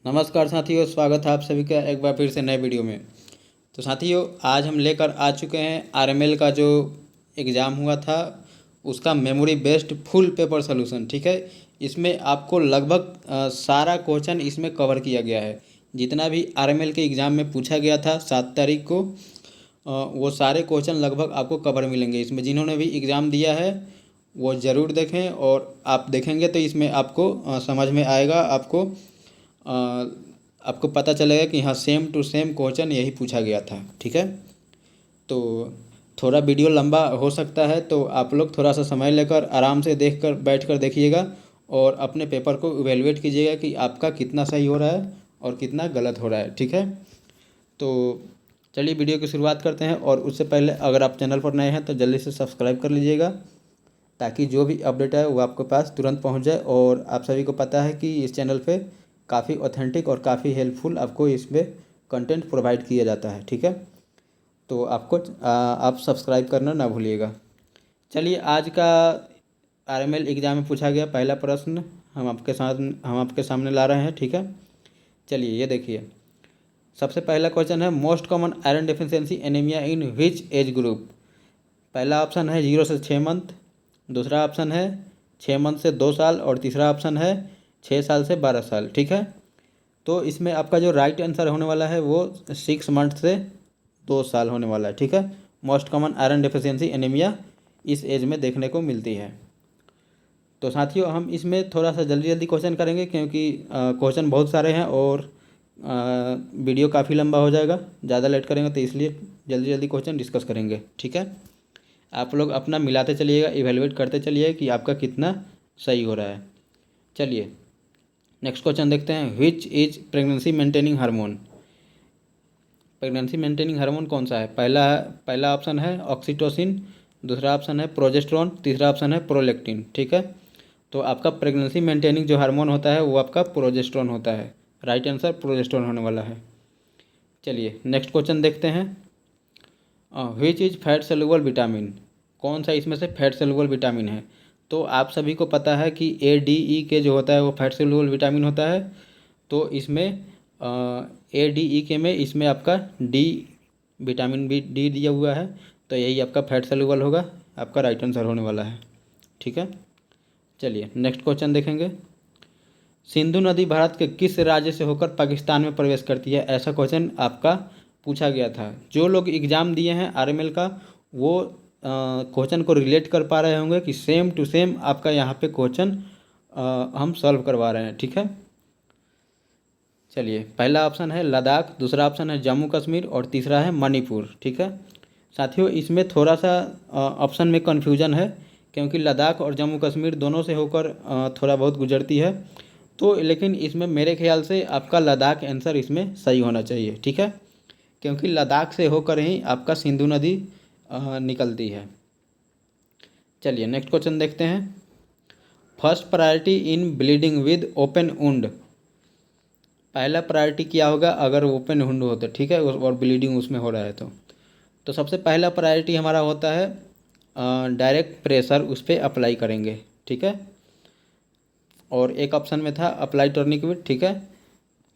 नमस्कार साथियों, स्वागत है आप सभी का एक बार फिर से नए वीडियो में। तो साथियों, आज हम लेकर आ चुके हैं आरएमएल का जो एग्ज़ाम हुआ था उसका memory based full paper solution. ठीक है, इसमें आपको लगभग सारा क्वेश्चन इसमें कवर किया गया है। जितना भी आरएमएल के एग्ज़ाम में पूछा गया था 7 तारीख को, वो सारे क्वेश्चन लगभग आपको कवर मिलेंगे इसमें। जिन्होंने भी एग्ज़ाम दिया है वो ज़रूर देखें, और आप देखेंगे तो इसमें आपको समझ में आएगा, आपको पता चलेगा कि हाँ, सेम टू सेम क्वेश्चन यही पूछा गया था। ठीक है, तो थोड़ा वीडियो लंबा हो सकता है, तो आप लोग थोड़ा सा समय लेकर आराम से बैठ कर देखिएगा और अपने पेपर को इवेलुएट कीजिएगा कि आपका कितना सही हो रहा है और कितना गलत हो रहा है। ठीक है, तो चलिए वीडियो की शुरुआत करते हैं। और उससे पहले अगर आप चैनल पर नए हैं तो जल्दी से सब्सक्राइब कर लीजिएगा, ताकि जो भी अपडेट है वो आपके पास तुरंत पहुंच जाए। और आप सभी को पता है कि इस चैनल पे काफ़ी ऑथेंटिक और काफ़ी हेल्पफुल आपको इसमें कंटेंट प्रोवाइड किया जाता है। ठीक है, तो आप सब्सक्राइब करना ना भूलिएगा। चलिए, आज का आरएमएल एग्ज़ाम में पूछा गया पहला प्रश्न हम आपके सामने ला रहे हैं। ठीक है, चलिए ये देखिए। सबसे पहला क्वेश्चन है, most common iron deficiency anaemia इन विच एज ग्रुप। पहला ऑप्शन है 0 से 6 मंथ, दूसरा ऑप्शन है 6 मंथ से 2 साल, और तीसरा ऑप्शन है 6 साल से 12 साल। ठीक है, तो इसमें आपका जो राइट आंसर होने वाला है वो 6 मंथ से 2 साल होने वाला है। ठीक है, most common iron deficiency anaemia इस एज में देखने को मिलती है। तो साथियों, हम इसमें थोड़ा सा जल्दी जल्दी क्वेश्चन करेंगे, क्योंकि क्वेश्चन बहुत सारे हैं और वीडियो काफ़ी लंबा हो जाएगा। ज़्यादा लेट करेंगे तो इसलिए जल्दी जल्दी क्वेश्चन डिस्कस करेंगे। ठीक है, आप लोग अपना मिलाते चलिएगा, इवेलुएट करते चलिए कि आपका कितना सही हो रहा है। चलिए नेक्स्ट क्वेश्चन देखते हैं। Which is pregnancy maintaining hormone. Pregnancy maintaining hormone कौन सा है? पहला ऑप्शन है ऑक्सीटोसिन, दूसरा ऑप्शन है प्रोजेस्टेरोन, तीसरा ऑप्शन है प्रोलैक्टिन। ठीक है, तो आपका प्रेगनेंसी मेंटेनिंग जो हार्मोन होता है वो आपका प्रोजेस्टेरोन होता है। राइट आंसर प्रोजेस्टेरोन होने वाला है। चलिए नेक्स्ट क्वेश्चन देखते हैं। Which is fat soluble vitamin. कौन सा इसमें से फैट सोल्यूबल विटामिन है? तो आप सभी को पता है कि ADE जो होता है वो फैट सोल्यूबल विटामिन होता है। तो इसमें ADE में इसमें आपका डी विटामिन डी दिया हुआ है, तो यही आपका फैट सोल्यूबल होगा, आपका राइट आंसर होने वाला है। ठीक है, चलिए नेक्स्ट क्वेश्चन देखेंगे। सिंधु नदी भारत के किस राज्य से होकर पाकिस्तान में प्रवेश करती है? ऐसा क्वेश्चन आपका पूछा गया था। जो लोग एग्ज़ाम दिए हैं आरएमएल का वो क्वेश्चन को रिलेट कर पा रहे होंगे कि सेम टू सेम आपका यहाँ पे क्वेश्चन हम सॉल्व करवा रहे हैं। ठीक है, चलिए पहला ऑप्शन है लद्दाख, दूसरा ऑप्शन है जम्मू कश्मीर, और तीसरा है मणिपुर। ठीक है साथियों, इसमें थोड़ा सा ऑप्शन में कन्फ्यूजन है, क्योंकि लद्दाख और जम्मू कश्मीर दोनों से होकर थोड़ा बहुत गुजरती है। तो लेकिन इसमें मेरे ख्याल से आपका लद्दाख आंसर इसमें सही होना चाहिए। ठीक है, क्योंकि लद्दाख से होकर ही आपका सिंधु नदी निकलती है। चलिए नेक्स्ट क्वेश्चन देखते हैं। First priority in bleeding with open wound. पहला प्रायोरिटी क्या होगा अगर ओपन वुंड हो तो? ठीक है, और ब्लीडिंग उसमें हो रहा है तो सबसे पहला प्रायोरिटी हमारा होता है डायरेक्ट प्रेशर उस पर अप्लाई करेंगे। ठीक है, और एक ऑप्शन में था अप्लाई टर्निक्विट। ठीक है,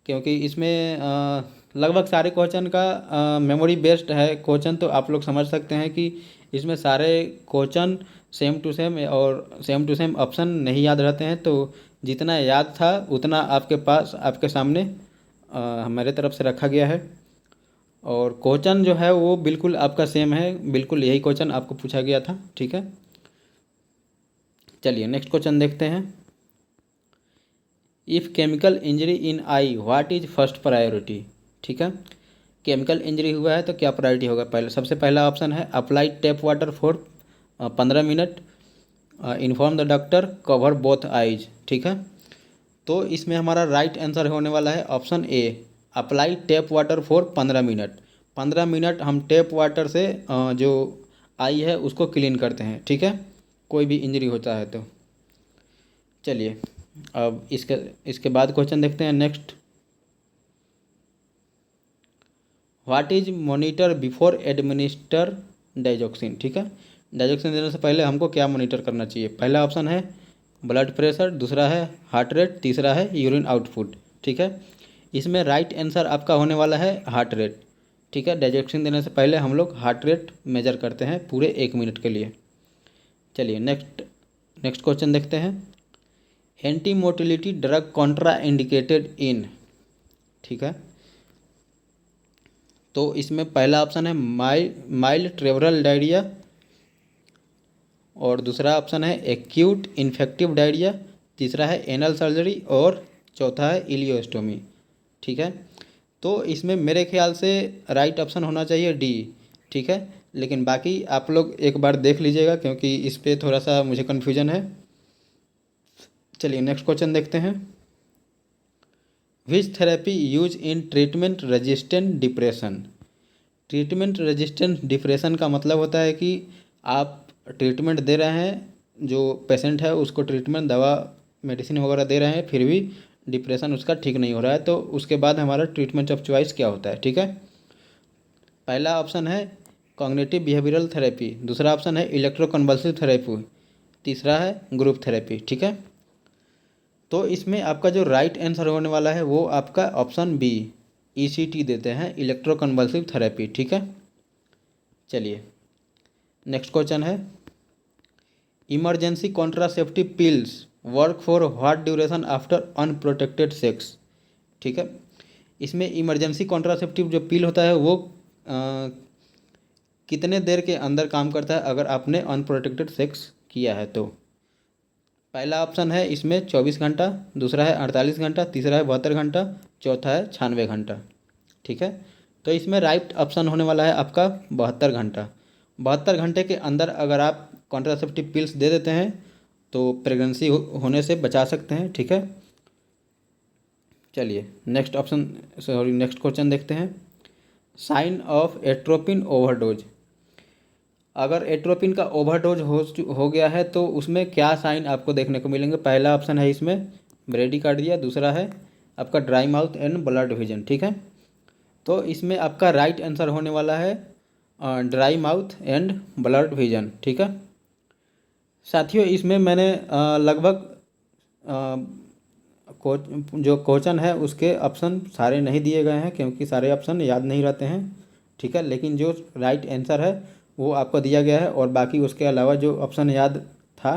क्योंकि इसमें लगभग सारे क्वेश्चन का मेमोरी बेस्ड है क्वेश्चन, तो आप लोग समझ सकते हैं कि इसमें सारे क्वेश्चन सेम टू सेम और सेम टू सेम ऑप्शन नहीं याद रहते हैं। तो जितना याद था उतना आपके पास आपके सामने हमारे तरफ से रखा गया है, और क्वेश्चन जो है वो बिल्कुल आपका सेम है, बिल्कुल यही क्वेश्चन आपको पूछा गया था। ठीक है, चलिए नेक्स्ट क्वेश्चन देखते हैं। If chemical injury in I what is first priority. ठीक है, केमिकल इंजरी हुआ है तो क्या प्रायोरिटी होगा? सबसे पहला ऑप्शन है apply tap water for 15 minute, inform the doctor, cover both eyes. ठीक है, तो इसमें हमारा राइट आंसर होने वाला है option A, apply tap water for 15 minute. 15 minute हम टैप वाटर से जो आई है उसको क्लीन करते हैं। ठीक है, कोई भी इंजरी होता है तो। चलिए अब इसके बाद क्वेश्चन देखते हैं next. What is monitor before administer digoxin. ठीक है, डाइजोक्सिन देने से पहले हमको क्या मॉनिटर करना चाहिए? पहला ऑप्शन है ब्लड प्रेशर, दूसरा है हार्ट रेट, तीसरा है यूरिन आउटपुट। ठीक है, इसमें राइट आंसर आपका होने वाला है हार्ट रेट। ठीक है, डाइजेक्शन देने से पहले हम लोग हार्ट रेट मेजर करते हैं पूरे 1 मिनट के लिए। चलिए नेक्स्ट क्वेश्चन देखते हैं। Anti motility drug Contra indicated in. ठीक है, तो इसमें पहला ऑप्शन है माइल्ड ट्रेवरल डायरिया, और दूसरा ऑप्शन है एक्यूट इन्फेक्टिव डायरिया, तीसरा है एनल सर्जरी, और चौथा है इलियोस्टोमी। ठीक है, तो इसमें मेरे ख्याल से राइट ऑप्शन होना चाहिए डी। ठीक है, लेकिन बाकी आप लोग एक बार देख लीजिएगा क्योंकि इस पर थोड़ा सा मुझे कन्फ्यूजन है। चलिए नेक्स्ट क्वेश्चन देखते हैं। Which therapy use in treatment resistant depression. Treatment resistant depression का मतलब होता है कि आप ट्रीटमेंट दे रहे हैं, जो पेशेंट है उसको ट्रीटमेंट दवा मेडिसिन वगैरह दे रहे हैं, फिर भी डिप्रेशन उसका ठीक नहीं हो रहा है, तो उसके बाद हमारा ट्रीटमेंट ऑफ चॉइस क्या होता है। ठीक है, पहला ऑप्शन है कॉग्निटिव बिहेवियरल थेरेपी, दूसरा ऑप्शन है इलेक्ट्रोकन्वल्सिव थेरेपी, तीसरा है ग्रुप थेरेपी। ठीक है, तो इसमें आपका जो राइट आंसर होने वाला है वो आपका ऑप्शन बी ECT देते हैं, इलेक्ट्रोकन्वल्सिव थेरेपी। ठीक है, चलिए नेक्स्ट क्वेश्चन है। Emergency contraceptive pills work for what duration after unprotected sex. ठीक है, इसमें इमरजेंसी कॉन्ट्रासेप्टिव जो पिल होता है वो कितने देर के अंदर काम करता है अगर आपने अनप्रोटेक्टेड सेक्स किया है तो। पहला ऑप्शन है इसमें 24 घंटा, दूसरा है 48 घंटा, तीसरा है 72 घंटा, चौथा है 96 घंटा। ठीक है, तो इसमें राइट ऑप्शन होने वाला है आपका 72 घंटा। 72 घंटे के अंदर अगर आप कॉन्ट्रासेप्टिव पिल्स दे देते हैं तो प्रेगनेंसी होने से बचा सकते हैं। ठीक है, चलिए नेक्स्ट क्वेश्चन देखते हैं। Sign of atropine overdose. अगर एट्रोपिन का ओवरडोज हो गया है तो उसमें क्या साइन आपको देखने को मिलेंगे। पहला ऑप्शन है इसमें ब्रेडिकार्डिया, दूसरा है आपका dry mouth and blood vision. ठीक है, तो इसमें आपका राइट आंसर होने वाला है dry mouth and blood vision. ठीक है साथियों, इसमें मैंने लगभग जो क्वेश्चन है उसके ऑप्शन सारे नहीं दिए गए हैं क्योंकि सारे ऑप्शन याद नहीं रहते हैं। ठीक है, लेकिन जो राइट आंसर है वो आपको दिया गया है और बाकी उसके अलावा जो ऑप्शन याद था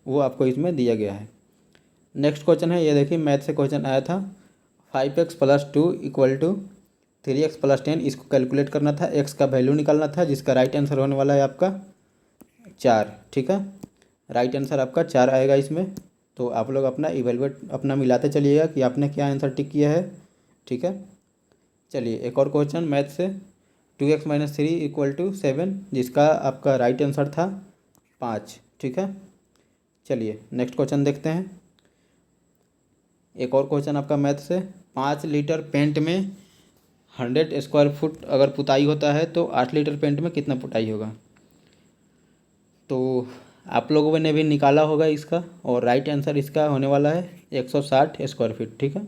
वो आपको इसमें दिया गया है। नेक्स्ट क्वेश्चन है, ये देखिए मैथ से क्वेश्चन आया था। 5x + 2 = 3x + 10। इसको कैलकुलेट करना था, x का वैल्यू निकालना था, जिसका राइट आंसर होने वाला है आपका 4। ठीक है, राइट आंसर आपका 4 आएगा इसमें। तो आप लोग अपना इवेलुएट अपना मिलाते चलिएगा कि आपने क्या आंसर टिक किया है। ठीक है, चलिए एक और क्वेश्चन मैथ से। 2x - 3 = 7, जिसका आपका राइट आंसर था 5। ठीक है, चलिए नेक्स्ट क्वेश्चन देखते हैं। एक और क्वेश्चन आपका मैथ से। 5 लीटर पेंट में 100 स्क्वायर फुट अगर पुताई होता है तो 8 लीटर पेंट में कितना पुताई होगा। तो आप लोगों ने भी निकाला होगा इसका, और राइट आंसर इसका होने वाला है 160 स्क्वायर फीट। ठीक है,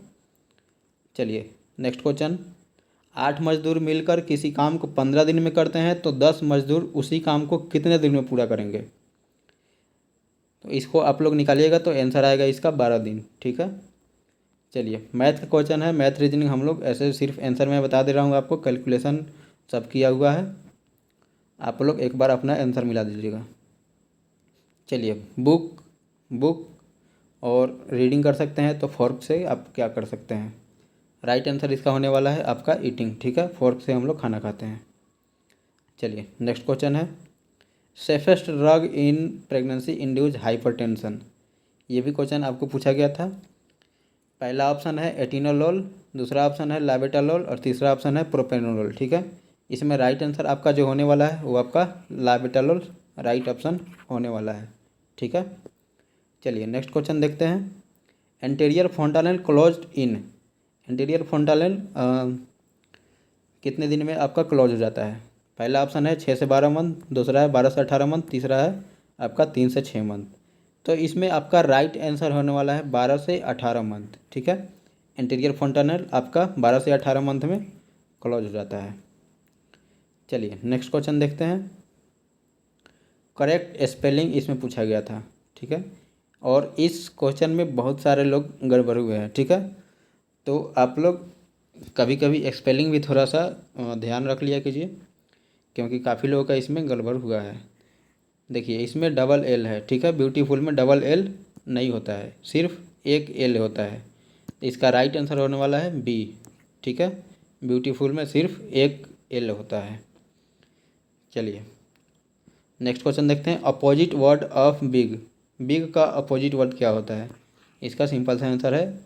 चलिए नेक्स्ट क्वेश्चन। 8 मजदूर मिलकर किसी काम को 15 दिन में करते हैं तो 10 मजदूर उसी काम को कितने दिन में पूरा करेंगे। तो इसको आप लोग निकालिएगा तो आंसर आएगा इसका 12 दिन। ठीक है, चलिए मैथ का क्वेश्चन है। मैथ रीजनिंग हम लोग ऐसे सिर्फ आंसर में बता दे रहा हूँ आपको, कैलकुलेशन सब किया हुआ है। आप लोग एक बार अपना आंसर मिला दीजिएगा। चलिए बुक और रीडिंग कर सकते हैं तो फोर्क से आप क्या कर सकते हैं। राइट आंसर इसका होने वाला है आपका ईटिंग। ठीक है, फोर्क से हम लोग खाना खाते हैं। चलिए नेक्स्ट क्वेश्चन है। Safest drug in pregnancy induce hypertension. ये भी क्वेश्चन आपको पूछा गया था। पहला ऑप्शन है एटिनोलोल, दूसरा ऑप्शन है लाबेटालोल, और तीसरा ऑप्शन है प्रोपेनोलोल। ठीक है, इसमें राइट आंसर आपका जो होने वाला है वो आपका लाबेटालोल राइट ऑप्शन होने वाला है। ठीक है, चलिए नेक्स्ट क्वेश्चन देखते हैं। एंटीरियर फोंटानेल क्लोज्ड इन। एंटीरियर फोंटानेल कितने दिन में आपका क्लोज हो जाता है। पहला ऑप्शन है 6 से 12 मंथ, दूसरा है 12 से 18 मंथ, तीसरा है आपका 3 से 6 मंथ। तो इसमें आपका राइट आंसर होने वाला है 12 से 18 मंथ। ठीक है, एंटीरियर फोंटानेल आपका 12 से 18 मंथ में क्लोज हो जाता है। चलिए नेक्स्ट क्वेश्चन देखते हैं। करेक्ट स्पेलिंग इसमें पूछा गया था। ठीक है, और इस क्वेश्चन में बहुत सारे लोग गड़बड़ हुए हैं। ठीक है, तो आप लोग कभी कभी स्पेलिंग भी थोड़ा सा ध्यान रख लिया कीजिए, क्योंकि काफ़ी लोगों का इसमें गड़बड़ हुआ है। देखिए इसमें डबल एल है, ठीक है, ब्यूटीफुल में डबल एल नहीं होता है, सिर्फ एक एल होता है। इसका राइट आंसर होने वाला है बी, ठीक है, ब्यूटीफुल में सिर्फ एक एल होता है। चलिए नेक्स्ट क्वेश्चन देखते हैं। Opposite word of big, big का अपोजिट वर्ड क्या होता है? इसका सिंपल सा आंसर है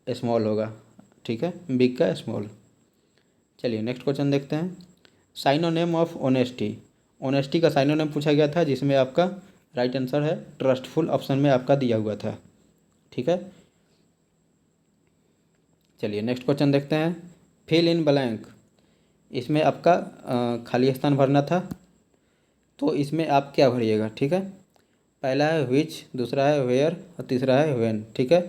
स्मॉल होगा, ठीक है, बिग का स्मॉल। चलिए नेक्स्ट क्वेश्चन देखते हैं। साइनोनेम ऑफ ऑनेस्टी, ऑनेस्टी का साइनोनेम पूछा गया था, जिसमें आपका राइट आंसर है ट्रस्टफुल, ऑप्शन में आपका दिया हुआ था, ठीक है। चलिए नेक्स्ट क्वेश्चन देखते हैं। फिल इन ब्लैंक, इसमें आपका खाली स्थान भरना था, तो इसमें आप क्या भरिएगा, ठीक है। पहला है विच, दूसरा है वेयर और तीसरा है व्हेन, ठीक है।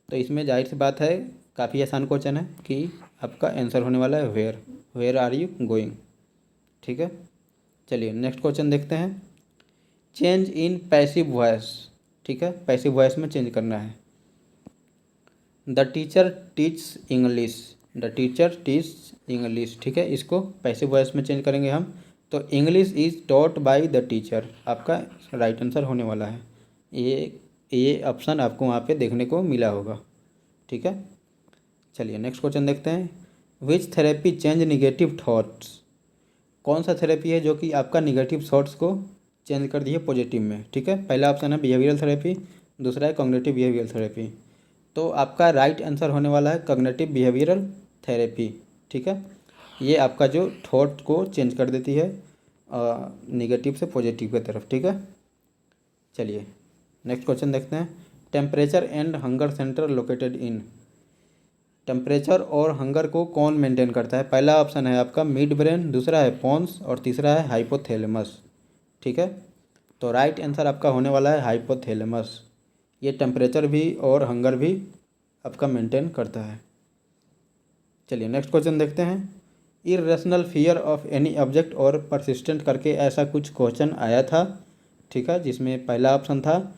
तो इसमें जाहिर सी बात है, काफ़ी आसान क्वेश्चन है कि आपका आंसर होने वाला है where, where are you going, ठीक है। चलिए नेक्स्ट क्वेश्चन देखते हैं। चेंज इन पैसिव वॉइस, ठीक है, पैसिव वॉइस में चेंज करना है। The teacher teach English, the teacher teach English, ठीक है, इसको पैसिव वॉइस में चेंज करेंगे हम, तो English is taught by the teacher, आपका राइट आंसर होने वाला है। ये ऑप्शन आपको वहाँ पे देखने को मिला होगा, ठीक है। चलिए नेक्स्ट क्वेश्चन देखते हैं। Which therapy change negative thoughts, कौन सा थेरेपी है जो कि आपका निगेटिव थॉट्स को चेंज कर दिए पॉजिटिव में, ठीक है। पहला ऑप्शन है बिहेवियरल थेरेपी, दूसरा है कॉग्निटिव बिहेवियरल थेरेपी। तो आपका राइट आंसर होने वाला है कॉग्निटिव बिहेवियरल थेरेपी, ठीक है। ये आपका जो थॉट को चेंज कर देती है निगेटिव से पॉजिटिव की तरफ, ठीक है। चलिए नेक्स्ट क्वेश्चन देखते हैं। Temperature and hunger centre located in, temperature और हंगर को कौन मेंटेन करता है? पहला ऑप्शन है आपका मिड ब्रेन, दूसरा है पोन्स और तीसरा है हाइपोथैलेमस, ठीक है। तो राइट आंसर आपका होने वाला है हाइपोथैलेमस। ये टेम्परेचर भी और हंगर भी आपका मेंटेन करता है। चलिए नेक्स्ट क्वेश्चन देखते हैं। Irrational fear of any object और परसिस्टेंट करके ऐसा कुछ क्वेश्चन आया था, ठीक है, जिसमें पहला ऑप्शन था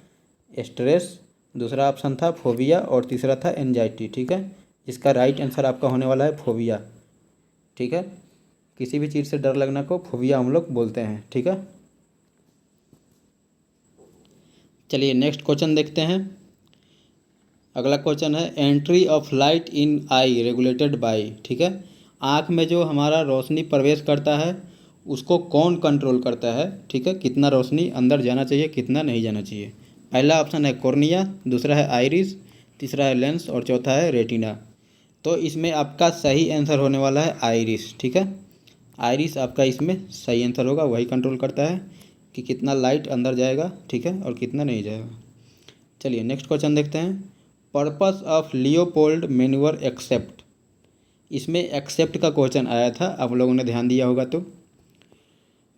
स्ट्रेस, दूसरा ऑप्शन था फोबिया और तीसरा था एंजाइटी, ठीक है। इसका राइट आंसर आपका होने वाला है फोबिया, ठीक है। किसी भी चीज़ से डर लगना को फोबिया हम लोग बोलते हैं, ठीक है। चलिए नेक्स्ट क्वेश्चन देखते हैं। अगला क्वेश्चन है entry of light in I regulated by, ठीक है। आँख में जो हमारा रोशनी प्रवेश करता है उसको कौन कंट्रोल करता है, ठीक है, कितना रोशनी अंदर जाना चाहिए, कितना नहीं जाना चाहिए। पहला ऑप्शन है कॉर्निया, दूसरा है आइरिस, तीसरा है लेंस और चौथा है रेटिना। तो इसमें आपका सही आंसर होने वाला है आइरिस, ठीक है। आइरिस आपका इसमें सही आंसर होगा, वही कंट्रोल करता है कि कितना लाइट अंदर जाएगा, ठीक है, और कितना नहीं जाएगा। चलिए नेक्स्ट क्वेश्चन देखते हैं। Purpose of Leopold manoeuvre except, इसमें एक्सेप्ट का क्वेश्चन आया था, आप लोगों ने ध्यान दिया होगा।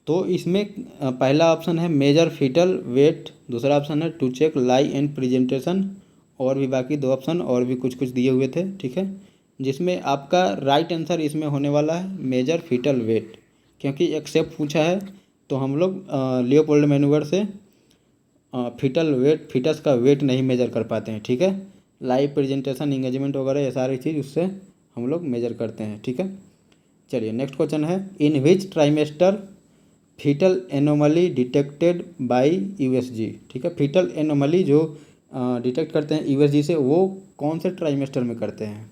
तो इसमें पहला ऑप्शन है मेजर फीटल वेट, दूसरा ऑप्शन है to check lie and presentation, और भी बाकी दो ऑप्शन और भी कुछ कुछ दिए हुए थे, ठीक है। जिसमें आपका राइट आंसर इसमें होने वाला है मेजर फीटल वेट, क्योंकि एक्सेप्ट पूछा है तो हम लोग लियोपोल्ड मैन्यूअर से फीटल वेट, फीटस का वेट नहीं मेजर कर पाते हैं, ठीक है। लाइव प्रेजेंटेशन, इंगेजमेंट वगैरह ये सारी चीज़ उससे हम लोग मेजर करते हैं, ठीक है। चलिए नेक्स्ट क्वेश्चन है in which trimester fetal anomaly detected by USG, ठीक है। फीटल एनोमली जो डिटेक्ट करते हैं यूएसजी से, वो कौन से ट्राइमेस्टर में करते हैं?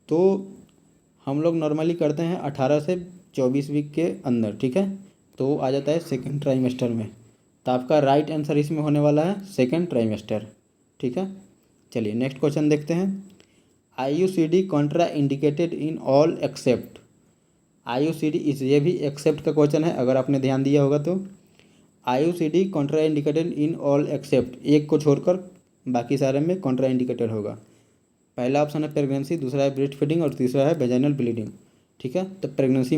तो हम लोग नॉर्मली करते हैं 18 से 24 वीक के अंदर, ठीक है। तो वो आ जाता है सेकेंड ट्राइमेस्टर में। तो आपका राइट आंसर इसमें होने वाला है सेकेंड ट्राइमेस्टर, ठीक है। चलिए नेक्स्ट क्वेश्चन देखते हैं। IUCD Contra indicated in all except, IUCD इस ये भी एक्सेप्ट का क्वेश्चन है, अगर आपने ध्यान दिया होगा तो। IUCD Contra indicated in all except, एक को छोड़कर बाकी सारे में कॉन्ट्रा इंडिकेटेड होगा। पहला ऑप्शन है प्रेगनेंसी, दूसरा है ब्रेस्ट फीडिंग और तीसरा है वेजाइनल ब्लीडिंग, ठीक है। तो प्रेगनेंसी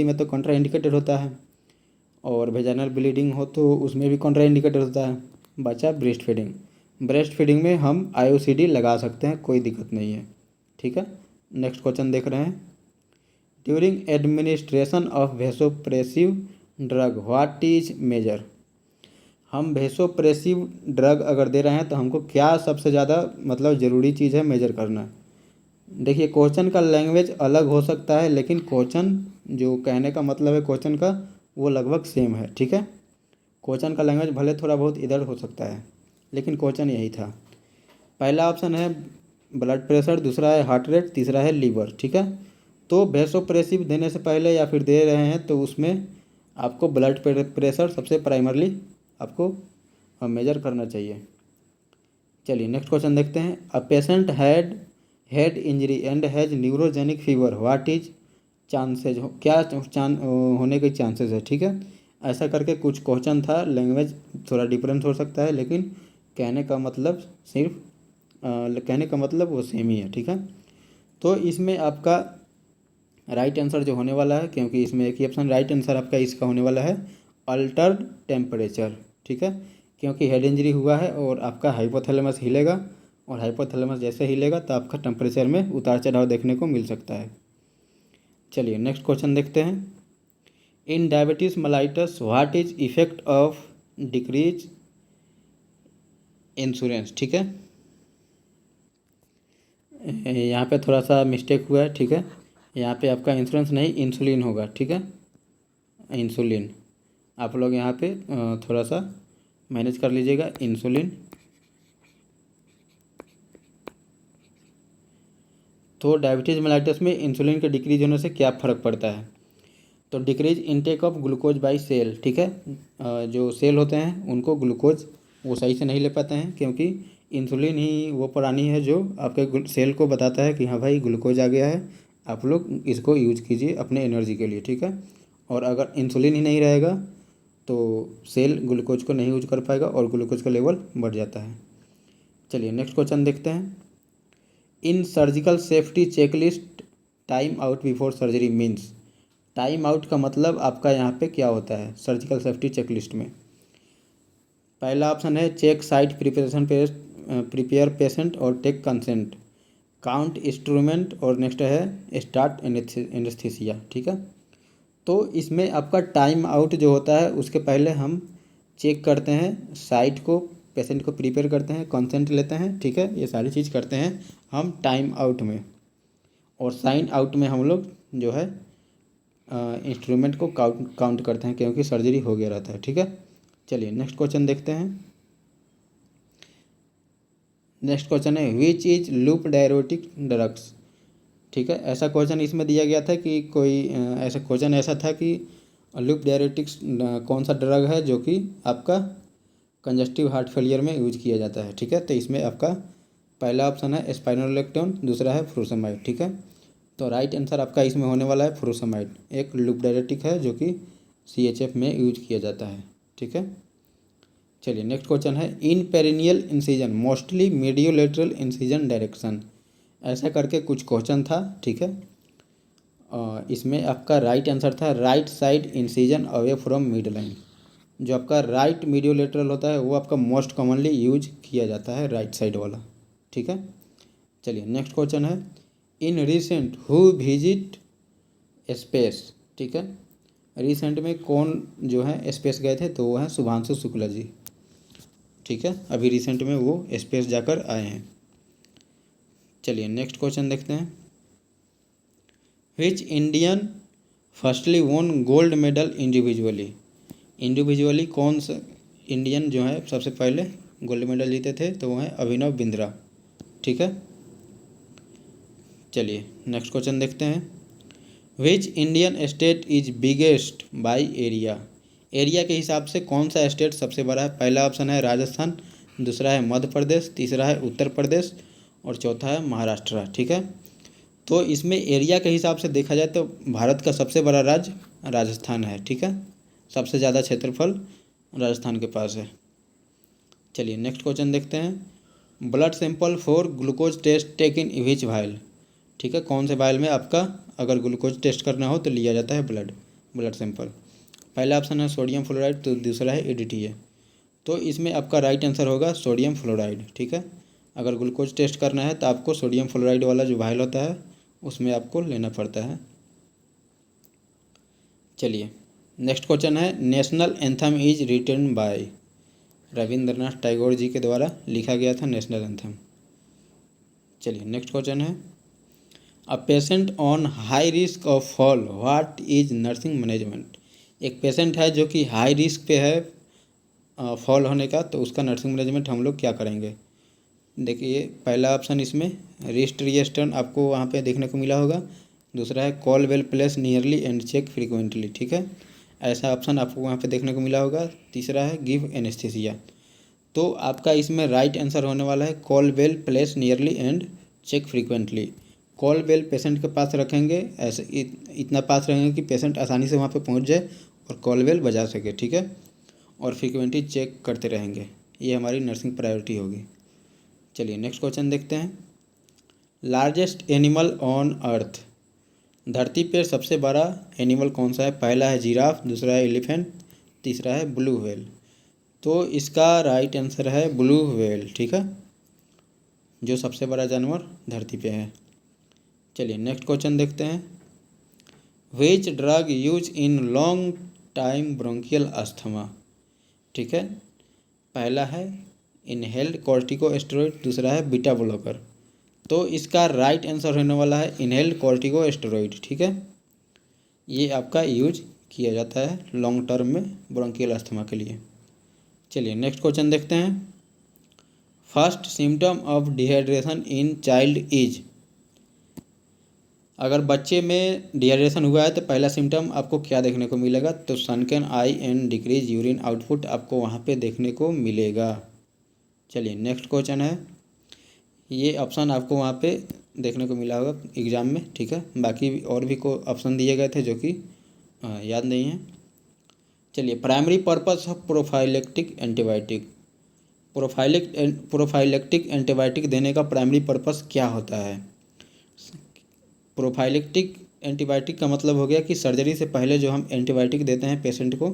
में तो कॉन्ट्रा इंडिकेटेड होता है, और वेजाइनल ब्लीडिंग हो तो उसमें भी कॉन्ट्रा इंडिकेटेड होता है। बचा ब्रेस्ट फीडिंग, ब्रेस्ट फीडिंग में हम IUCD लगा सकते हैं, कोई दिक्कत नहीं है, ठीक है। नेक्स्ट क्वेश्चन देख रहे हैं। During administration of vasopressive drug what is major, हम वेसोप्रेसिव ड्रग अगर दे रहे हैं तो हमको क्या सबसे ज़्यादा मतलब ज़रूरी चीज़ है मेजर करना? देखिए क्वेश्चन का लैंग्वेज अलग हो सकता है, लेकिन क्वेश्चन जो कहने का मतलब है क्वेश्चन का वो लगभग सेम है। ठीक है, क्वेश्चन का लैंग्वेज भले थोड़ा बहुत इधर हो सकता है, लेकिन क्वेश्चन यही था। पहला ऑप्शन है ब्लड प्रेशर, दूसरा है हार्ट रेट, तीसरा है लीवर। ठीक है, तो वैसोप्रेसिव देने से पहले या फिर दे रहे हैं तो उसमें आपको ब्लड प्रेशर सबसे प्राइमरली आपको मेजर करना चाहिए। चलिए नेक्स्ट क्वेश्चन देखते हैं। A patient had head injury and has neurogenic fever, what is chances, क्या होने के चांसेस है। ठीक है, ऐसा करके कुछ क्वेश्चन था, लैंग्वेज थोड़ा डिफरेंस हो सकता है, लेकिन कहने का मतलब सिर्फ कहने का मतलब वो सेम ही है। ठीक है, तो इसमें आपका राइट आंसर जो होने वाला है, क्योंकि इसमें एक ही ऑप्शन राइट आंसर आपका इसका होने वाला है अल्टर्ड टेम्परेचर। ठीक है, क्योंकि हेड इंजरी हुआ है और आपका हाइपोथैलेमस हिलेगा, और हाइपोथैलेमस जैसे हिलेगा तो आपका टेम्परेचर में उतार चढ़ाव देखने को मिल सकता है। चलिए नेक्स्ट क्वेश्चन देखते हैं। इन diabetes mellitus what is effect of decrease insurance. ठीक है, यहाँ पे थोड़ा सा मिस्टेक हुआ है। ठीक है, यहाँ पे आपका इंश्योरेंस नहीं इंसुलिन होगा। ठीक है, इंसुलिन आप लोग यहाँ पे थोड़ा सा मैनेज कर लीजिएगा, इंसुलिन। तो डायबिटीज़ मेलाइटस में इंसुलिन के डिक्रीज होने से क्या फ़र्क पड़ता है। तो decrease intake of glucose by cell. ठीक है, जो सेल होते हैं उनको ग्लूकोज वो सही से नहीं ले पाते हैं, क्योंकि इंसुलिन ही वो प्राणी है जो आपके सेल को बताता है कि हाँ भाई ग्लूकोज आ गया है, आप लोग इसको यूज कीजिए अपने एनर्जी के लिए। ठीक है, और अगर इंसुलिन ही नहीं रहेगा तो सेल ग्लूकोज को नहीं यूज कर पाएगा और ग्लूकोज का लेवल बढ़ जाता है। चलिए नेक्स्ट क्वेश्चन देखते हैं। In surgical safety checklist time out before surgery means. Time out का मतलब आपका यहाँ पे क्या होता है सर्जिकल सेफ्टी चेकलिस्ट में। पहला ऑप्शन है check site preparation prepare patient और टेक कंसेंट, काउंट इंस्ट्रूमेंट, और नेक्स्ट है स्टार्ट एनेस्थीसिया। ठीक है, तो इसमें आपका टाइम आउट जो होता है उसके पहले हम चेक करते हैं साइट को, पेशेंट को प्रिपेयर करते हैं, कंसेंट लेते हैं। ठीक है, ये सारी चीज़ करते हैं हम टाइम आउट में, और साइन आउट में हम लोग जो है इंस्ट्रूमेंट को काउंट करते हैं, क्योंकि सर्जरी हो गया रहता है। ठीक है, चलिए नेक्स्ट क्वेश्चन देखते हैं। नेक्स्ट क्वेश्चन है which is loop diuretic drugs. ठीक है, ऐसा क्वेश्चन इसमें दिया गया था कि कोई ऐसा क्वेश्चन ऐसा था कि लूप डायरेटिक्स कौन सा ड्रग है जो कि आपका कंजस्टिव हार्ट फेलियर में यूज किया जाता है। ठीक है, तो इसमें आपका पहला ऑप्शन है स्पाइनोलेक्टोन, दूसरा है फ्रूसेमाइड। ठीक है, तो राइट आंसर आपका इसमें होने वाला है फ्रूसेमाइड, एक लूप डायरेटिक है जो कि CHF में यूज किया जाता है। ठीक है, चलिए नेक्स्ट क्वेश्चन है in perineal incision mostly mediolateral incision direction. ऐसा करके कुछ क्वेश्चन था। ठीक है, इसमें आपका राइट आंसर था right side incision away from mid line. जो आपका राइट मीडियोलेटरल होता है वो आपका मोस्ट कॉमनली यूज किया जाता है राइट साइड वाला। ठीक है, चलिए नेक्स्ट क्वेश्चन है in recent who visit space. ठीक है, रिसेंट में कौन जो है स्पेस गए थे, तो वो हैं शुभांशु शुक्ला जी। ठीक है, अभी रिसेंट में वो स्पेस जाकर आए हैं। चलिए नेक्स्ट क्वेश्चन देखते हैं। विच इंडियन फर्स्टली वोन गोल्ड मेडल इंडिविजुअली। इंडिविजुअली कौन सा इंडियन जो है सबसे पहले गोल्ड मेडल जीते थे, तो वो हैं अभिनव बिंद्रा। ठीक है, चलिए नेक्स्ट क्वेश्चन देखते हैं। Which Indian state is biggest by area. Area के हिसाब से कौन सा स्टेट सबसे बड़ा है। पहला ऑप्शन है राजस्थान, दूसरा है मध्य प्रदेश, तीसरा है उत्तर प्रदेश, और चौथा है महाराष्ट्र। ठीक है, तो इसमें एरिया के हिसाब से देखा जाए तो भारत का सबसे बड़ा राज्य राजस्थान है। ठीक है, सबसे ज़्यादा क्षेत्रफल राजस्थान के पास है। चलिए नेक्स्ट क्वेश्चन देखते हैं। Blood sample for glucose test take in which vial. ठीक है, कौन से वाइल में आपका अगर ग्लूकोज टेस्ट करना हो तो लिया जाता है ब्लड सैंपल। पहला ऑप्शन है सोडियम फ्लोराइड, तो दूसरा है EDTA। तो इसमें आपका राइट आंसर होगा सोडियम फ्लोराइड। ठीक है, अगर ग्लूकोज टेस्ट करना है तो आपको सोडियम फ्लोराइड वाला जो वाइल होता है उसमें आपको लेना पड़ता है। चलिए नेक्स्ट क्वेश्चन है national anthem is written by. Rabindranath Tagore ji के द्वारा लिखा गया था नेशनल एंथम। चलिए नेक्स्ट क्वेश्चन है a patient on high risk of fall, what is nursing management. एक पेशेंट है जो कि हाई रिस्क पे है फॉल होने का, तो उसका नर्सिंग मैनेजमेंट हम लोग क्या करेंगे। देखिए पहला ऑप्शन इसमें रिस्ट रिएस्टर्न आपको वहाँ पे देखने को मिला होगा। दूसरा है call bell place nearly and check frequently, ठीक है, ऐसा ऑप्शन आपको वहाँ पे देखने को मिला होगा। तीसरा है गिव एनेस्थीसिया। तो आपका इसमें राइट आंसर होने वाला है call bell place nearly and check frequently. Call bell patient के पास रखेंगे, ऐसे इतना पास रखेंगे कि पेशेंट आसानी से वहाँ पे पहुँच जाए और कॉल बेल बजा सके, ठीक है, और फ्रीक्वेंटली चेक करते रहेंगे। ये हमारी नर्सिंग प्रायोरिटी होगी। चलिए नेक्स्ट क्वेश्चन देखते हैं। लार्जेस्ट एनिमल ऑन अर्थ, धरती पर सबसे बड़ा एनिमल कौन सा है। पहला है जिराफ, दूसरा है एलिफेंट, तीसरा है ब्लू व्हेल। तो इसका राइट आंसर है ब्लू व्हेल, ठीक है, जो सबसे बड़ा जानवर धरती पे है। चलिए नेक्स्ट क्वेश्चन देखते हैं। Which drug use in long time bronchial asthma, ठीक है, पहला है इनहेल्ड कॉर्टिकोस्टेरॉइड, दूसरा है बीटा ब्लॉकर। तो इसका राइट आंसर होने वाला है इनहेल्ड कॉर्टिकोस्टेरॉइड, ठीक है, ये आपका यूज किया जाता है लॉन्ग टर्म में ब्रोंकियल अस्थमा के लिए। चलिए नेक्स्ट क्वेश्चन देखते हैं। First symptom of dehydration in child is, अगर बच्चे में डिहाइड्रेशन हुआ है तो पहला सिम्टम आपको क्या देखने को मिलेगा। तो सनकन आई एंड डिक्रीज यूरिन आउटपुट आपको वहाँ पे देखने को मिलेगा। चलिए नेक्स्ट क्वेश्चन है, ये ऑप्शन आपको वहाँ पे देखने को मिला होगा एग्ज़ाम में, ठीक है, बाकी और भी को ऑप्शन दिए गए थे जो कि याद नहीं है। चलिए primary purpose of prophylactic antibiotic, prophylactic antibiotic देने का प्राइमरी पर्पस क्या होता है। प्रोफाइलेक्टिक एंटीबायोटिक का मतलब हो गया कि सर्जरी से पहले जो हम एंटीबायोटिक देते हैं पेशेंट को,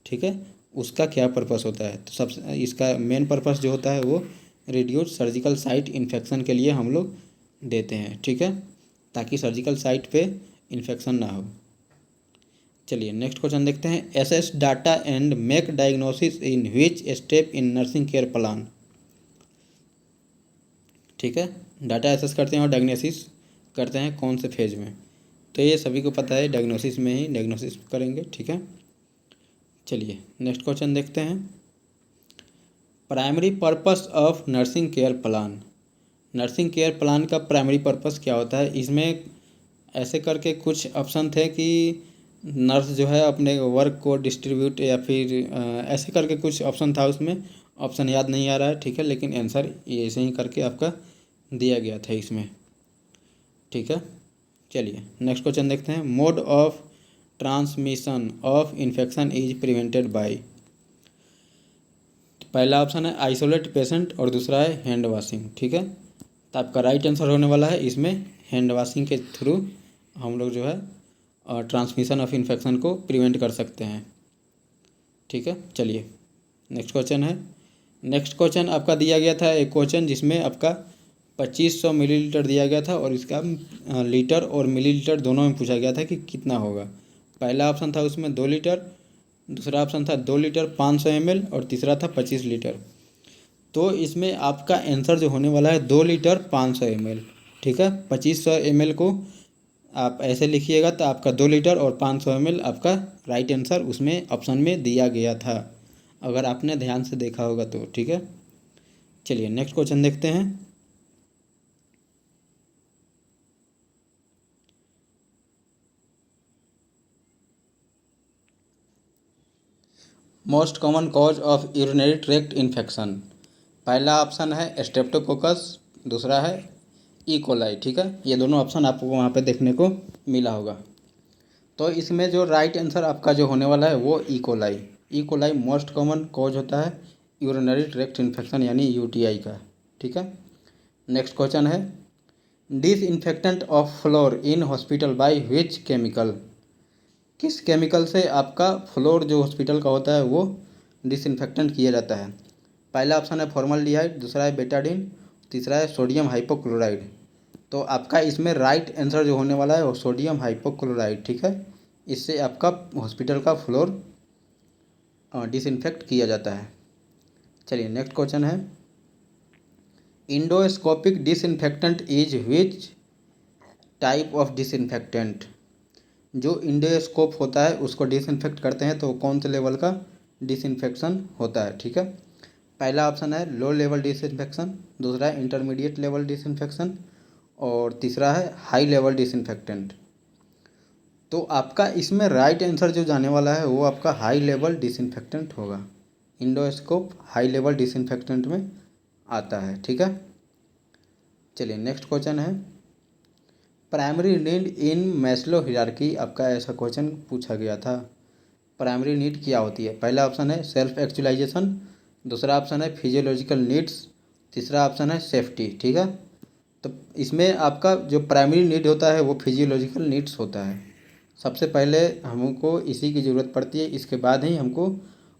ठीक है, उसका क्या पर्पस होता है। तो सबसे इसका मेन पर्पस जो होता है वो रिड्यूस सर्जिकल साइट इन्फेक्शन के लिए हम लोग देते हैं, ठीक है, ताकि सर्जिकल साइट पे इन्फेक्शन ना हो। चलिए नेक्स्ट क्वेश्चन देखते हैं। Assess data and make diagnosis in which step in nursing care plan, ठीक है, डाटा एसेस करते हैं और डायग्नोसिस करते हैं कौन से फेज में। तो ये सभी को पता है, डायग्नोसिस में ही डायग्नोसिस करेंगे, ठीक है। चलिए नेक्स्ट क्वेश्चन देखते हैं। Primary purpose of nursing care plan, nursing care plan का प्राइमरी पर्पस क्या होता है। इसमें ऐसे करके कुछ ऑप्शन थे कि नर्स जो है अपने वर्क को डिस्ट्रीब्यूट या फिर ऐसे करके कुछ ऑप्शन था, उसमें ऑप्शन याद नहीं आ रहा है, ठीक है, लेकिन आंसर ये ऐसे ही करके आपका दिया गया था इसमें, ठीक है। चलिए नेक्स्ट क्वेश्चन देखते हैं। Mode of transmission of infection is prevented by, पहला ऑप्शन है आइसोलेट पेशेंट और दूसरा है हैंड वॉशिंग, ठीक है, तो आपका राइट आंसर होने वाला है इसमें हैंड वॉशिंग के थ्रू हम लोग जो है ट्रांसमिशन ऑफ इन्फेक्शन को प्रिवेंट कर सकते हैं, ठीक है। चलिए नेक्स्ट क्वेश्चन है। नेक्स्ट क्वेश्चन आपका दिया गया था एक क्वेश्चन जिसमें आपका 2500 मिलीलीटर दिया गया था और इसका लीटर और मिलीलीटर दोनों में पूछा गया था कि कितना होगा। पहला ऑप्शन था उसमें 2 लीटर, दूसरा ऑप्शन था 2 लीटर 500 ml और तीसरा था 25 लीटर। तो इसमें आपका आंसर जो होने वाला है 2 लीटर 500 ml, ठीक है। 2500 ml को आप ऐसे लिखिएगा तो आपका 2 लीटर और 500 ml आपका राइट आंसर उसमें ऑप्शन में दिया गया था, अगर आपने ध्यान से देखा होगा तो, ठीक है। चलिए नेक्स्ट क्वेश्चन देखते हैं। Most common cause of urinary tract infection, पहला ऑप्शन है स्ट्रेप्टोकोकस, दूसरा है ई कोलाई, ठीक है, ये दोनों ऑप्शन आपको वहाँ पे देखने को मिला होगा। तो इसमें जो राइट आंसर आपका जो होने वाला है वो E coli most common cause होता है यूरिनरी ट्रैक्ट इन्फेक्शन यानी यूटीआई का, ठीक है। नेक्स्ट क्वेश्चन है disinfectant of floor in hospital by which chemical, किस केमिकल से आपका फ्लोर जो हॉस्पिटल का होता है वो डिसइंफेक्टेंट किया जाता है। पहला ऑप्शन है फॉर्मल्डिहाइड, दूसरा है बेटाडीन, तीसरा है सोडियम हाइपोक्लोराइड। तो आपका इसमें राइट आंसर जो होने वाला है वो सोडियम हाइपोक्लोराइड, ठीक है, इससे आपका हॉस्पिटल का फ्लोर डिसइंफेक्ट किया जाता है। चलिए नेक्स्ट क्वेश्चन है endoscopic disinfectant is which type of disinfectant. जो इंडोस्कोप होता है उसको डिसइंफेक्ट करते हैं तो कौन से लेवल का डिसइंफेक्शन होता है, ठीक है। पहला ऑप्शन है लो लेवल डिसइंफेक्शन, दूसरा है इंटरमीडिएट लेवल डिसइंफेक्शन और तीसरा है हाई लेवल डिसइंफेक्टेंट। तो आपका इसमें राइट आंसर जो जाने वाला है वो आपका हाई लेवल डिसइंफेक्टेंट होगा। इंडोस्कोप हाई लेवल डिसइंफेक्टेंट में आता है, ठीक है। चलिए नेक्स्ट क्वेश्चन है primary need in Maslow hierarchy. आपका ऐसा क्वेश्चन पूछा गया था। प्राइमरी नीड क्या होती है? पहला ऑप्शन है सेल्फ एक्चुअलाइजेशन, दूसरा ऑप्शन है फिजियोलॉजिकल नीड्स, तीसरा ऑप्शन है सेफ्टी, ठीक है। तो इसमें आपका जो प्राइमरी नीड होता है वो फिजियोलॉजिकल नीड्स होता है। सबसे पहले हमको इसी की ज़रूरत पड़ती है, इसके बाद ही हमको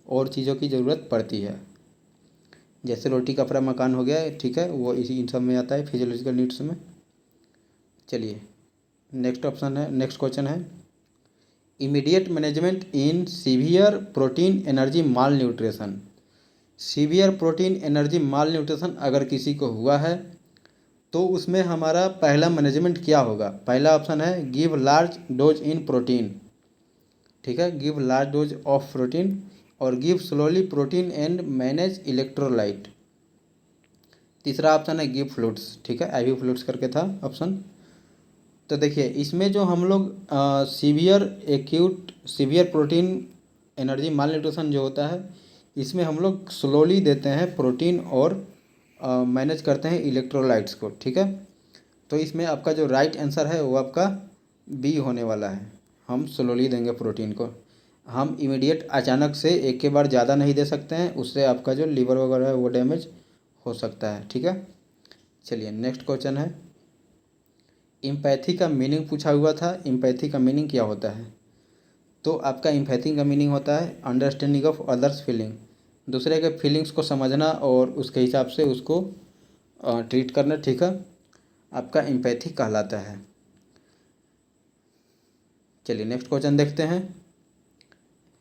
और चीज़ों की ज़रूरत पड़ती है। जैसे रोटी कपड़ा मकान हो गया, ठीक है, वो इसी इन सब में आता है फिजियोलॉजिकल नीड्स में। चलिए नेक्स्ट क्वेश्चन है immediate management in severe protein energy mall nutrition. Severe protein energy mall nutrition अगर किसी को हुआ है तो उसमें हमारा पहला मैनेजमेंट क्या होगा? पहला ऑप्शन है give large dose in protein, ठीक है, give large dose of protein, और give slowly protein and manage electrolyte. तीसरा ऑप्शन है गिव फ्लूइड्स, ठीक है, आईवी फ्लूइड्स करके था ऑप्शन। तो देखिए इसमें जो हम लोग सीवियर प्रोटीन एनर्जी माल न्यूट्रिशन जो होता है इसमें हम लोग स्लोली देते हैं प्रोटीन और मैनेज करते हैं इलेक्ट्रोलाइट्स को, ठीक है। तो इसमें आपका जो राइट आंसर है वो आपका बी होने वाला है। हम स्लोली देंगे प्रोटीन को, हम इमीडिएट अचानक से एक के बार ज़्यादा नहीं दे सकते हैं, उससे आपका जो लीवर वगैरह है वो डैमेज हो सकता है, ठीक है। चलिए नेक्स्ट क्वेश्चन है इम्पैथी का मीनिंग पूछा हुआ था। इम्पैथी का मीनिंग क्या होता है? तो आपका इम्पैथी का मीनिंग होता है अंडरस्टैंडिंग ऑफ अदर्स फीलिंग, दूसरे के फीलिंग्स को समझना और उसके हिसाब से उसको ट्रीट करना, ठीक है, आपका इम्पैथी कहलाता है। चलिए नेक्स्ट क्वेश्चन देखते हैं,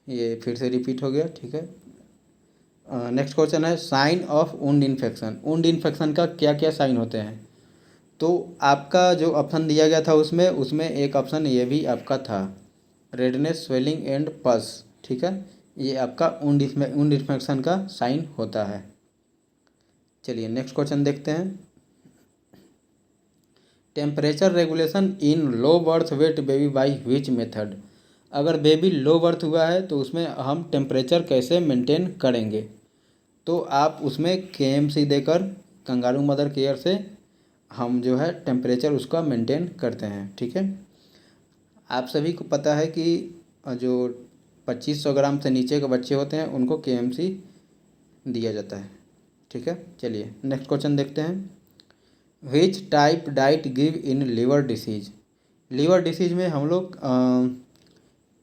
ये फिर से रिपीट हो गया, ठीक है। नेक्स्ट क्वेश्चन है sign of wound infection. Wound infection का क्या क्या साइन होते हैं? तो आपका जो ऑप्शन दिया गया था उसमें एक ऑप्शन ये भी आपका था रेडनेस स्वेलिंग एंड पस, ठीक है, ये आपका वुंड इन्फेक्शन का साइन होता है। चलिए नेक्स्ट क्वेश्चन देखते हैं temperature regulation in low birth weight baby by which method. अगर बेबी लो बर्थ हुआ है तो उसमें हम टेम्परेचर कैसे मेंटेन करेंगे? तो आप उसमें KMC देकर कंगारू मदर केयर से हम जो है टेम्परेचर उसका मेंटेन करते हैं, ठीक है। आप सभी को पता है कि जो 2500 ग्राम से नीचे के बच्चे होते हैं उनको KMC दिया जाता है, ठीक है। चलिए नेक्स्ट क्वेश्चन देखते हैं which type diet give in liver disease. Liver disease में हम लोग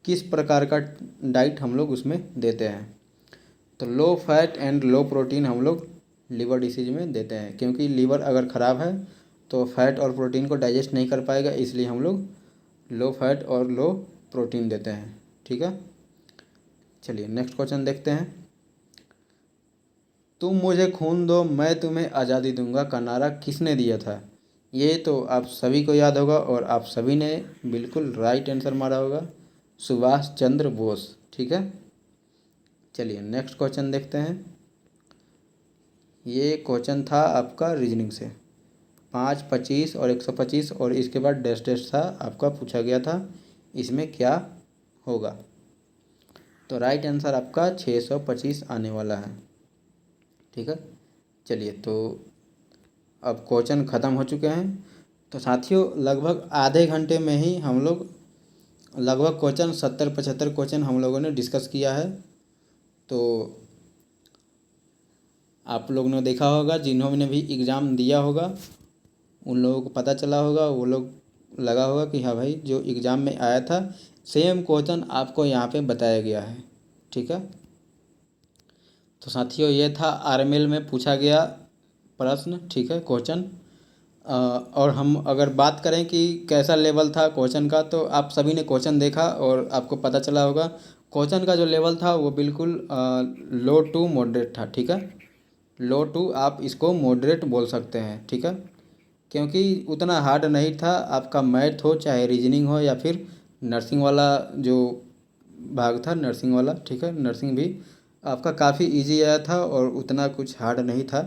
किस प्रकार का डाइट हम लोग उसमें देते हैं? तो low fat and low protein हम लोग लीवर डिसीज में देते हैं, क्योंकि लीवर अगर ख़राब है तो फैट और प्रोटीन को डाइजेस्ट नहीं कर पाएगा, इसलिए हम लोग लो फैट और लो प्रोटीन देते हैं, ठीक है। चलिए नेक्स्ट क्वेश्चन देखते हैं तुम मुझे खून दो मैं तुम्हें आज़ादी दूंगा का नारा किसने दिया था? ये तो आप सभी को याद होगा और आप सभी ने बिल्कुल राइट आंसर मारा होगा, सुभाष चंद्र बोस, ठीक है। चलिए नेक्स्ट क्वेश्चन देखते हैं ये क्वेश्चन था आपका रीजनिंग से 5, 25 और 125 और इसके बाद डैश डैश था आपका पूछा गया था इसमें क्या होगा? तो राइट आंसर आपका 625 आने वाला है, ठीक है। चलिए तो अब क्वेश्चन ख़त्म हो चुके हैं। तो साथियों लगभग आधे घंटे में ही हम लोग लगभग क्वेश्चन 70-75 क्वेश्चन हम लोगों ने डिस्कस किया है। तो आप लोगों ने देखा होगा जिन्होंने भी एग्ज़ाम दिया होगा उन लोगों को पता चला होगा, वो लोग लगा होगा कि हाँ भाई जो एग्ज़ाम में आया था सेम क्वेश्चन आपको यहाँ पे बताया गया है, ठीक है। तो साथियों ये था RML में पूछा गया प्रश्न, ठीक है, क्वेश्चन। और हम अगर बात करें कि कैसा लेवल था क्वेश्चन का, तो आप सभी ने क्वेश्चन देखा और आपको पता चला होगा क्वेश्चन का जो लेवल था वो बिल्कुल लो टू मॉडरेट था, ठीक है। लो टू आप इसको मॉडरेट बोल सकते हैं, ठीक है। क्योंकि उतना हार्ड नहीं था। आपका मैथ हो चाहे रीजनिंग हो या फिर नर्सिंग वाला जो भाग था, नर्सिंग वाला, ठीक है, नर्सिंग भी आपका काफ़ी इजी आया था और उतना कुछ हार्ड नहीं था।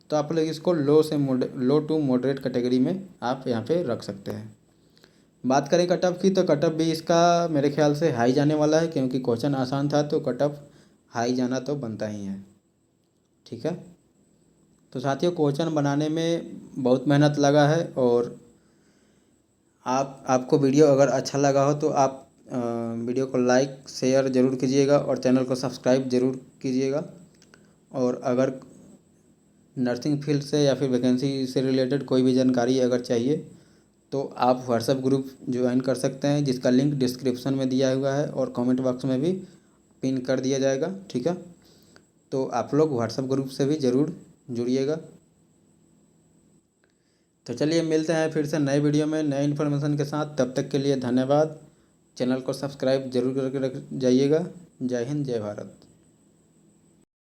तो आप लोग इसको लो टू मॉडरेट कैटेगरी में आप यहाँ पे रख सकते हैं। बात करें कट ऑफ की, तो कट ऑफ भी इसका मेरे ख्याल से हाई जाने वाला है, क्योंकि क्वेश्चन आसान था तो कट ऑफ हाई जाना तो बनता ही है। ठीक है, तो साथियों क्वेश्चन बनाने में बहुत मेहनत लगा है, और आपको वीडियो अगर अच्छा लगा हो तो आप वीडियो को लाइक शेयर ज़रूर कीजिएगा और चैनल को सब्सक्राइब ज़रूर कीजिएगा। और अगर नर्सिंग फील्ड से या फिर वैकेंसी से रिलेटेड कोई भी जानकारी अगर चाहिए तो आप व्हाट्सएप ग्रुप ज्वाइन कर सकते हैं, जिसका लिंक डिस्क्रिप्शन में दिया हुआ है और कमेंट बॉक्स में भी पिन कर दिया जाएगा। ठीक है, तो आप लोग व्हाट्सएप ग्रुप से भी ज़रूर जुड़िएगा। तो चलिए मिलते हैं फिर से नए वीडियो में नए इन्फॉर्मेशन के साथ। तब तक के लिए धन्यवाद। चैनल को सब्सक्राइब जरूर करके रख जाइएगा। जय हिंद, जय भारत।